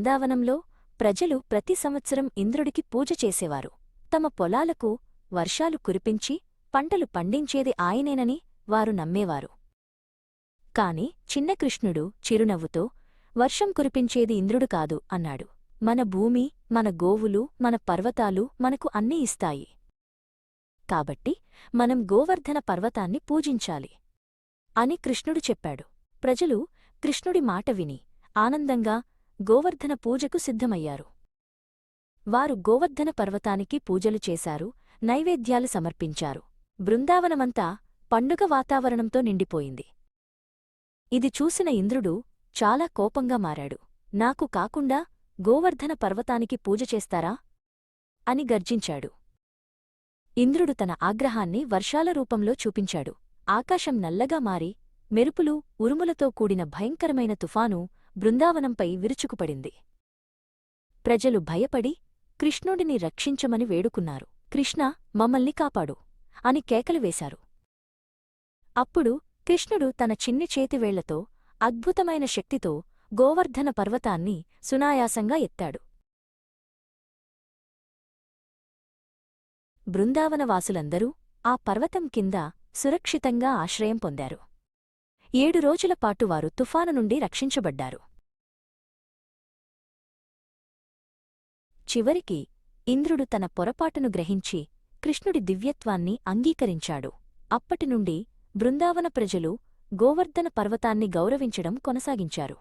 బృందావనంలో ప్రజలు ప్రతి సంవత్సరం ఇంద్రుడికి పూజ చేసేవారు. తమ పొలాలకు వర్షాలు కురిపించి పంటలు పండించేది ఆయనేనని వారు నమ్మేవారు. కాని చిన్న కృష్ణుడు చిరునవ్వుతో, వర్షం కురిపించేది ఇంద్రుడు కాదు అన్నాడు. మన భూమి, మన గోవులు, మన పర్వతాలు మనకు అన్నీ ఇస్తాయి. కాబట్టి మనం గోవర్ధన పర్వతాన్ని పూజించాలి అని కృష్ణుడు చెప్పాడు. ప్రజలు కృష్ణుడి మాట విని ఆనందంగా గోవర్ధన పూజకు సిద్ధమయ్యారు. వారు గోవర్ధన పర్వతానికి పూజలు చేశారు, నైవేద్యాలు సమర్పించారు. బృందావనమంతా పండుగ వాతావరణంతో నిండిపోయింది. ఇది చూసిన ఇంద్రుడు చాలా కోపంగా మారాడు. నాకు కాకుండా గోవర్ధన పర్వతానికి పూజ చేస్తారా అని గర్జించాడు. ఇంద్రుడు తన ఆగ్రహాన్ని వర్షాల రూపంలో చూపించాడు. ఆకాశం నల్లగా మారి మెరుపులు, ఉరుములతో కూడిన భయంకరమైన తుఫాను బృందావనంపై విరుచుకుపడింది. ప్రజలు భయపడి కృష్ణుడిని రక్షించమని వేడుకున్నారు. కృష్ణ, మమ్మల్ని కాపాడు అని కేకలు వేశారు. అప్పుడు కృష్ణుడు తన చిన్ని చేతివేళ్లతో అద్భుతమైన శక్తితో గోవర్ధన పర్వతాన్ని సునాయాసంగా ఎత్తాడు. బృందావనవాసులందరూ ఆ పర్వతం కింద సురక్షితంగా ఆశ్రయం పొందారు. 7 రోజులపాటు వారు తుఫాను నుండి రక్షించబడ్డారు. చివరికి ఇంద్రుడు తన పొరపాటును గ్రహించి కృష్ణుడి దివ్యత్వాన్ని అంగీకరించాడు. అప్పటినుండి బృందావన ప్రజలు గోవర్ధన పర్వతాన్ని గౌరవించడం కొనసాగించారు.